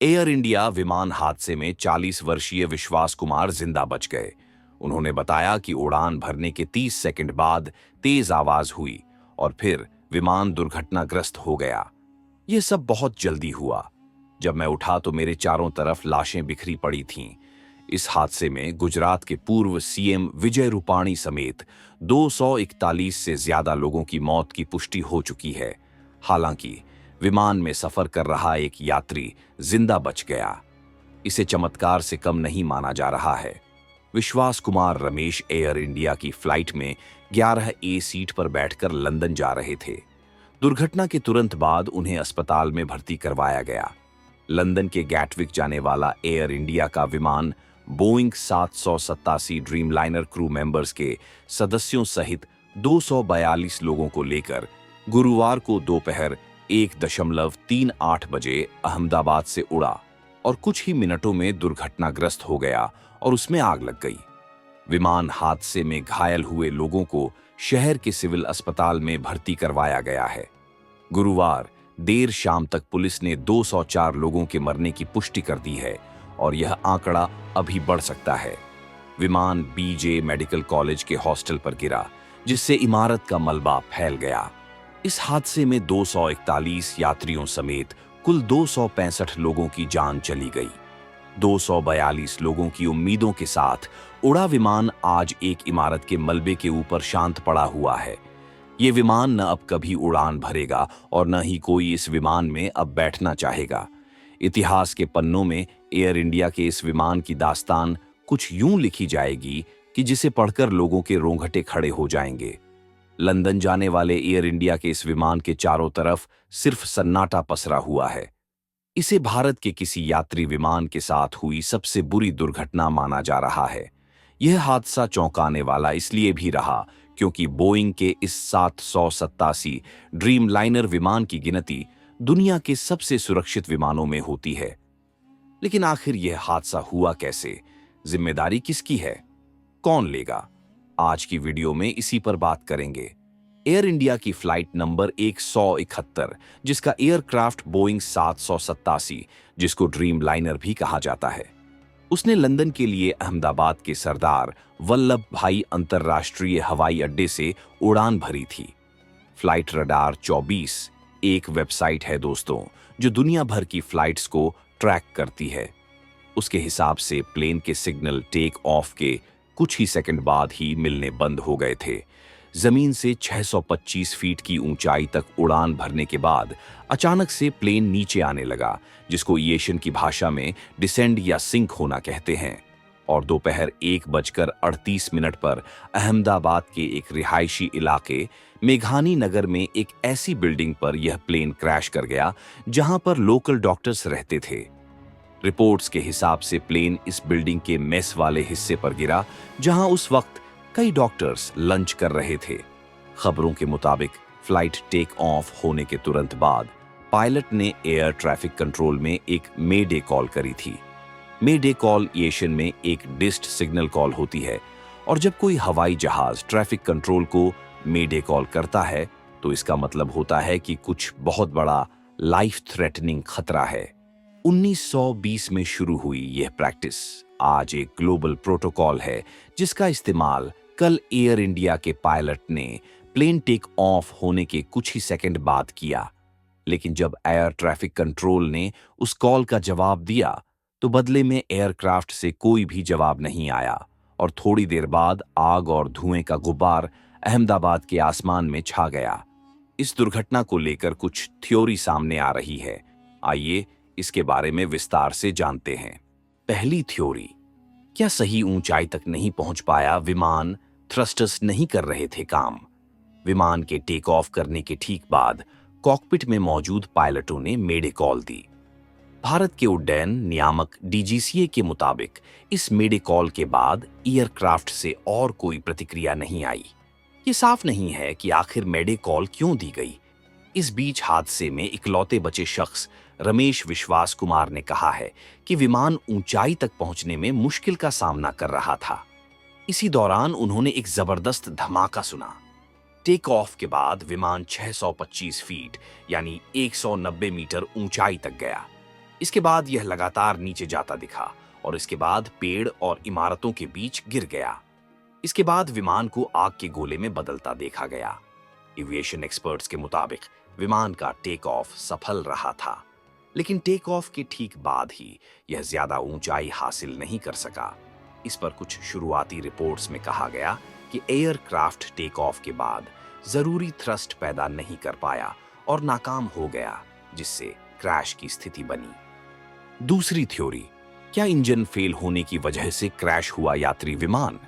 Air India विमान हादसे में 40 वर्षीय विश्वास कुमार जिंदा बच गए। उन्होंने बताया कि उड़ान भरने के 30 सेकंड बाद तेज आवाज हुई और फिर विमान दुर्घटनाग्रस्त हो गया। यह सब बहुत जल्दी हुआ। जब मैं उठा तो मेरे चारों तरफ लाशें बिखरी पड़ी थीं। इस हादसे में गुजरात के पूर्व सीएम विजय रूपाणी समेत 241 से ज्यादा लोगों की मौत की पुष्टि हो चुकी है। हालांकि विमान में सफर कर रहा एक यात्री जिंदा बच गया। इसे चमत्कार से कम नहीं माना जा रहा है। विश्वास कुमार रमेश एयर इंडिया की फ्लाइट में 11 ए सीट पर बैठकर लंदन जा रहे थे। दुर्घटना के तुरंत बाद उन्हें अस्पताल में भर्ती करवाया गया। लंदन के गैटविक जाने वाला एयर इंडिया का विमान बोइंग 787 ड्रीमलाइनर क्रू मेंबर्स के सदस्यों सहित 242 लोगों को लेकर गुरुवार को दोपहर 1:38 बजे अहमदाबाद से उड़ा और कुछ ही मिनटों में दुर्घटनाग्रस्त हो गया और उसमें आग लग गई। विमान हादसे में घायल हुए लोगों को शहर के सिविल अस्पताल में भर्ती करवाया गया है। गुरुवार देर शाम तक पुलिस ने 204 लोगों के मरने की पुष्टि कर दी है और यह आंकड़ा अभी बढ़ सकता है। विमान बीजे मेडिकल कॉलेज के हॉस्टल पर गिरा, जिससे इमारत का मलबा फैल गया। इस हादसे में 241 यात्रियों समेत कुल 265 लोगों की जान चली गई। 242 लोगों की उम्मीदों के साथ उड़ा विमान आज एक इमारत के मलबे के ऊपर शांत पड़ा हुआ है। ये विमान न अब कभी उड़ान भरेगा और न ही कोई इस विमान में अब बैठना चाहेगा। इतिहास के पन्नों में एयर इंडिया के इस विमान की दास्तान कुछ यूं लिखी जाएगी कि जिसे पढ़कर लोगों के रोंगटे खड़े हो जाएंगे। लंदन जाने वाले एयर इंडिया के इस विमान के चारों तरफ सिर्फ सन्नाटा पसरा हुआ है। इसे भारत के किसी यात्री विमान के साथ हुई सबसे बुरी दुर्घटना माना जा रहा है। यह हादसा चौंकाने वाला इसलिए भी रहा क्योंकि बोइंग के इस 787 ड्रीमलाइनर विमान की गिनती दुनिया के सबसे सुरक्षित विमानों में होती है। लेकिन आखिर यह हादसा हुआ कैसे? जिम्मेदारी किसकी है? कौन लेगा? आज की वीडियो में इसी पर बात करेंगे। एयर इंडिया की फ्लाइट नंबर 171, जिसका एयरक्राफ्ट बोइंग 787, जिसको ड्रीम लाइनर भी कहा जाता है, उसने लंदन के लिए अहमदाबाद के सरदार वल्लभ भाई अंतर्राष्ट्रीय हवाई अड्डे से उड़ान भरी थी। फ्लाइट रडार 24 एक वेबसाइट है दोस्तों, जो दुनिया भर की फ्लाइट्स को ट्रैक करती है। उसके हिसाब से प्लेन के सिग्नल टेक ऑफ के कुछ ही सेकंड बाद ही मिलने बंद हो गए थे। जमीन से 625 फीट की ऊंचाई तक उड़ान भरने के बाद अचानक से प्लेन नीचे आने लगा, जिसको एविएशन की भाषा में डिसेंड या सिंक होना कहते हैं। और दोपहर 1:38 पर अहमदाबाद के एक रिहायशी इलाके मेघानी नगर में एक ऐसी बिल्डिंग पर यह प्लेन क्रैश कर गया जहां पर लोकल डॉक्टर्स रहते थे। रिपोर्ट्स के हिसाब से प्लेन इस बिल्डिंग के मेस वाले हिस्से पर गिरा, जहां उस वक्त कई डॉक्टर्स लंच कर रहे थे। खबरों के मुताबिक फ्लाइट टेक ऑफ होने के तुरंत बाद पायलट ने एयर ट्रैफिक कंट्रोल में एक मेडे कॉल करी थी। मेडे कॉल एविएशन में एक डिस्ट सिग्नल कॉल होती है और जब कोई हवाई जहाज ट्रैफिक कंट्रोल को मेडे कॉल करता है तो इसका मतलब होता है कि कुछ बहुत बड़ा लाइफ थ्रेटनिंग खतरा है। 1920 में शुरू हुई यह प्रैक्टिस आज एक ग्लोबल प्रोटोकॉल है, जिसका इस्तेमाल कल एयर इंडिया के पायलट ने प्लेन टेक ऑफ होने के कुछ ही सेकंड बाद किया। लेकिन जब एयर ट्रैफिक कंट्रोल ने उस कॉल का जवाब दिया तो बदले में एयरक्राफ्ट से कोई भी जवाब नहीं आया और थोड़ी देर बाद आग और धुएं का गुब्बार अहमदाबाद के आसमान में छा गया। इस दुर्घटना को लेकर कुछ थ्योरी सामने आ रही है। आइए इसके बारे में विस्तार से जानते हैं। पहली थ्योरी, क्या सही ऊंचाई तक नहीं पहुंच पाया विमान? थ्रस्टर्स नहीं कर रहे थे काम। विमान के टेक ऑफ करने के ठीक बाद कॉकपिट में मौजूद पायलटों ने मेडे कॉल दी। भारत के उड्डयन नियामक डीजीसीए के मुताबिक इस मेडे कॉल के बाद एयरक्राफ्ट से और कोई प्रतिक्रिया नहीं आई। ये साफ नहीं है कि आखिर मेडे कॉल क्यों दी गई। इस बीच हादसे में इकलौते बचे शख्स रमेश विश्वास कुमार ने कहा है कि विमान ऊंचाई तक पहुंचने में मुश्किल का सामना कर रहा था। इसी दौरान उन्होंने एक जबरदस्त धमाका सुना। टेक ऑफ के बाद विमान 625 फीट यानी 190 मीटर ऊंचाई तक गया। इसके बाद यह लगातार नीचे जाता दिखा और इसके बाद पेड़ और इमारतों के बीच गिर गया। इसके बाद विमान को आग के गोले में बदलता देखा गया। एविएशन एक्सपर्ट्स के मुताबिक विमान का टेक ऑफ सफल रहा था, लेकिन टेक ऑफ के ठीक बाद ही यह ज्यादा ऊंचाई हासिल नहीं कर सका। इस पर कुछ शुरुआती रिपोर्ट्स में कहा गया कि एयरक्राफ्ट टेक ऑफ के बाद जरूरी थ्रस्ट पैदा नहीं कर पाया और नाकाम हो गया, जिससे क्रैश की स्थिति बनी। दूसरी थ्योरी, क्या इंजन फेल होने की वजह से क्रैश हुआ यात्री विमान?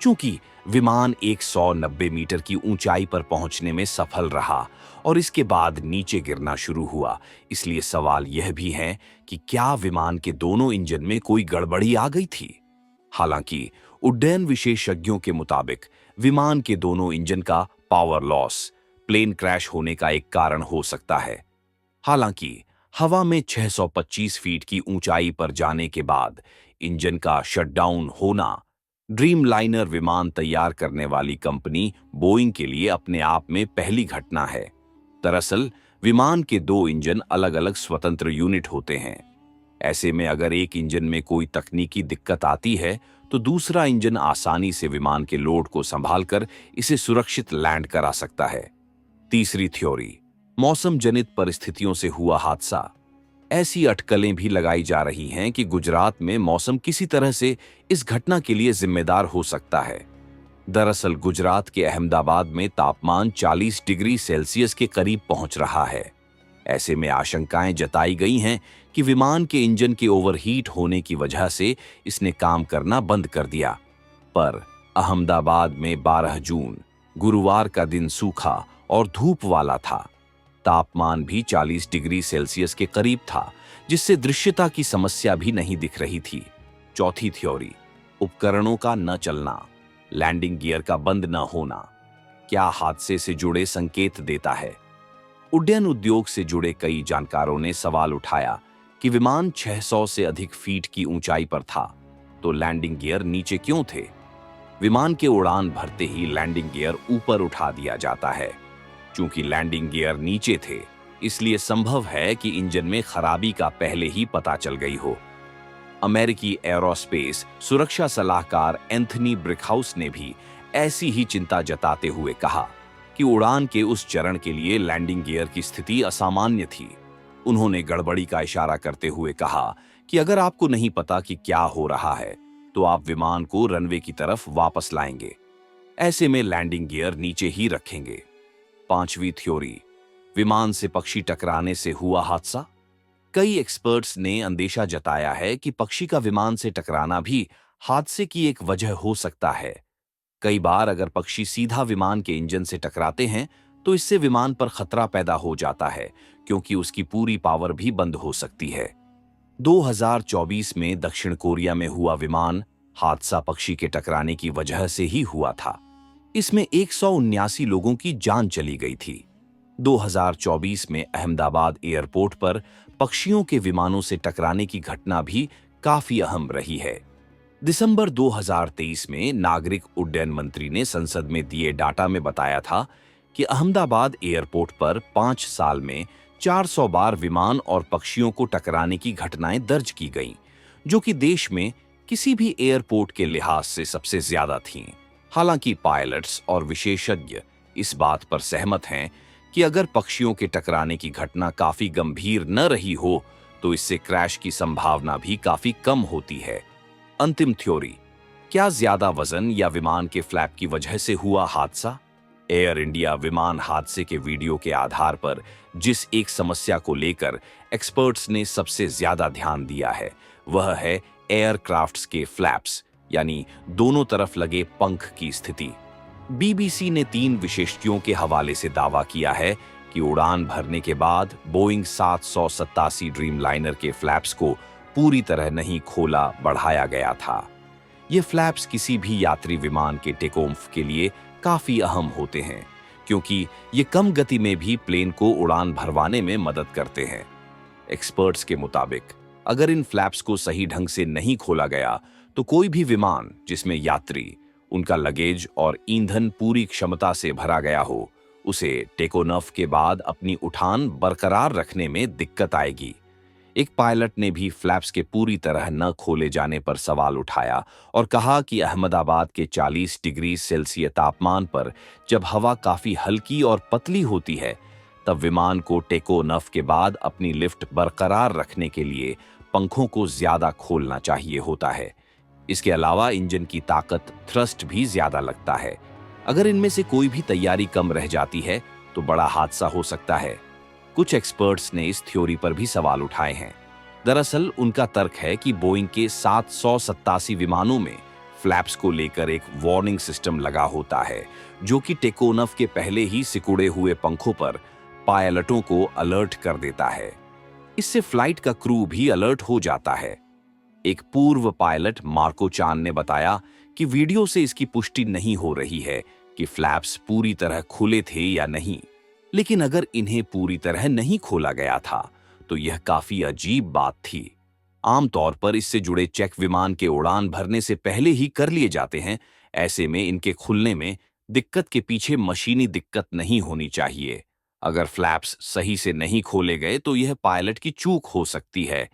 चूंकि विमान 190 मीटर की ऊंचाई पर पहुंचने में सफल रहा और इसके बाद नीचे गिरना शुरू हुआ, इसलिए सवाल यह भी है कि क्या विमान के दोनों इंजन में कोई गड़बड़ी आ गई थी? हालांकि उड्डयन विशेषज्ञों के मुताबिक विमान के दोनों इंजन का पावर लॉस प्लेन क्रैश होने का एक कारण हो सकता है। हालांकि हवा में 625 फीट की ऊंचाई पर जाने के बाद इंजन का शटडाउन होना ड्रीमलाइनर विमान तैयार करने वाली कंपनी बोइंग के लिए अपने आप में पहली घटना है। दरअसल विमान के दो इंजन अलग अलग स्वतंत्र यूनिट होते हैं। ऐसे में अगर एक इंजन में कोई तकनीकी दिक्कत आती है तो दूसरा इंजन आसानी से विमान के लोड को संभालकर इसे सुरक्षित लैंड करा सकता है। तीसरी थ्योरी, मौसम जनित परिस्थितियों से हुआ हादसा। ऐसी अटकलें भी लगाई जा रही हैं कि गुजरात में मौसम किसी तरह से इस घटना के लिए जिम्मेदार हो सकता है। दरअसल गुजरात के अहमदाबाद में तापमान 40 डिग्री सेल्सियस के करीब पहुंच रहा है। ऐसे में आशंकाएं जताई गई हैं कि विमान के इंजन के ओवरहीट होने की वजह से इसने काम करना बंद कर दिया। पर अहमदाबाद में 12 जून गुरुवार का दिन सूखा और धूप वाला था। तापमान भी 40 डिग्री सेल्सियस के करीब था, जिससे दृश्यता की समस्या भी नहीं दिख रही थी। चौथी थ्योरी, उपकरणों का न चलना, लैंडिंग गियर का बंद न होना, क्या हादसे से जुड़े संकेत देता है? उड्डयन उद्योग से जुड़े कई जानकारों ने सवाल उठाया कि विमान 600 से अधिक फीट की ऊंचाई पर था, तो लैंडिंग गियर नीचे क्यों थे? विमान के उड़ान भरते ही लैंडिंग गियर ऊपर उठा दिया जाता है। चूंकि लैंडिंग गियर नीचे थे, इसलिए संभव है कि इंजन में खराबी का पहले ही पता चल गई हो। अमेरिकी एरोस्पेस सुरक्षा सलाहकार एंथनी ब्रिकहाउस ने भी ऐसी ही चिंता जताते हुए कहा कि उड़ान के उस चरण के लिए लैंडिंग गियर की स्थिति असामान्य थी। उन्होंने गड़बड़ी का इशारा करते हुए कहा कि अगर आपको नहीं पता कि क्या हो रहा है, तो आप विमान को रनवे की तरफ वापस लाएंगे। ऐसे में लैंडिंग गियर नीचे ही रखेंगे। पांचवी थ्योरी, विमान से पक्षी टकराने से हुआ हादसा। कई एक्सपर्ट्स ने अंदेशा जताया है कि पक्षी का विमान से टकराना भी हादसे की एक वजह हो सकता है। कई बार अगर पक्षी सीधा विमान के इंजन से टकराते हैं तो इससे विमान पर खतरा पैदा हो जाता है, क्योंकि उसकी पूरी पावर भी बंद हो सकती है। 2024 में दक्षिण कोरिया में हुआ विमान हादसा पक्षी के टकराने की वजह से ही हुआ था। इसमें 179 लोगों की जान चली गई थी। 2024 में अहमदाबाद एयरपोर्ट पर पक्षियों के विमानों से टकराने की घटना भी काफी अहम रही है। दिसंबर 2023 में नागरिक उड्डयन मंत्री ने संसद में दिए डाटा में बताया था कि अहमदाबाद एयरपोर्ट पर 5 साल में 400 बार विमान और पक्षियों को टकराने की घटनाएं दर्ज की गईं, जो कि देश में किसी भी एयरपोर्ट के लिहाज से सबसे ज्यादा थीं। हालांकि पायलट्स और विशेषज्ञ इस बात पर सहमत हैं कि अगर पक्षियों के टकराने की घटना काफी गंभीर न रही हो तो इससे क्रैश की संभावना भी काफी कम होती है। अंतिम थ्योरी, क्या ज्यादा वजन या विमान के फ्लैप की वजह से हुआ हादसा? एयर इंडिया विमान हादसे के वीडियो के आधार पर जिस एक समस्या को लेकर एक्सपर्ट्स ने सबसे ज्यादा ध्यान दिया है, वह है एयरक्राफ्ट्स के फ्लैप्स, यानी दोनों तरफ लगे पंख की स्थिति। बीबीसी ने 3 विशेषज्ञों के हवाले से दावा किया है कि उड़ान भरने के बाद बोइंग 787 ड्रीमलाइनर के फ्लैप्स को पूरी तरह नहीं खोला बढ़ाया गया था। ये फ्लैप्स किसी भी यात्री विमान के टेकऑफ के लिए काफी अहम होते हैं, क्योंकि ये कम गति में भी प्लेन को उड़ान भरवाने में मदद करते हैं। एक्सपर्ट्स के मुताबिक अगर इन फ्लैप्स को सही ढंग से नहीं खोला गया तो कोई भी विमान जिसमें यात्री, उनका लगेज और ईंधन पूरी क्षमता से भरा गया हो, उसे टेक ऑफ के बाद अपनी उठान बरकरार रखने में दिक्कत आएगी। एक पायलट ने भी फ्लैप्स के पूरी तरह न खोले जाने पर सवाल उठाया और कहा कि अहमदाबाद के 40 डिग्री सेल्सियस तापमान पर जब हवा काफी हल्की और पतली होती है, तब विमान को टेक ऑफ के बाद अपनी लिफ्ट बरकरार रखने के लिए पंखों को ज्यादा खोलना चाहिए होता है। इसके अलावा इंजन की ताकत, थ्रस्ट भी ज्यादा लगता है। अगर इनमें से कोई भी तैयारी कम रह जाती है तो बड़ा हादसा हो सकता है। कुछ एक्सपर्ट्स ने इस थ्योरी पर भी सवाल उठाए हैं। दरअसल उनका तर्क है कि बोइंग के 787 विमानों में फ्लैप्स को लेकर एक वार्निंग सिस्टम लगा होता है, जो कि टेक ऑफ के पहले ही सिकुड़े हुए पंखों पर पायलटों को अलर्ट कर देता है। इससे फ्लाइट का क्रू भी अलर्ट हो जाता है। एक पूर्व पायलट मार्को चान ने बताया कि वीडियो से इसकी पुष्टि नहीं हो रही है कि फ्लैप्स पूरी तरह खुले थे या नहीं, लेकिन अगर इन्हें पूरी तरह नहीं खोला गया था तो यह काफी अजीब बात थी। आमतौर पर इससे जुड़े चेक विमान के उड़ान भरने से पहले ही कर लिए जाते हैं। ऐसे में इनके खुलने में दिक्कत के पीछे मशीनी दिक्कत नहीं होनी चाहिए। अगर फ्लैप्स सही से नहीं खोले गए तो यह पायलट की चूक हो सकती है,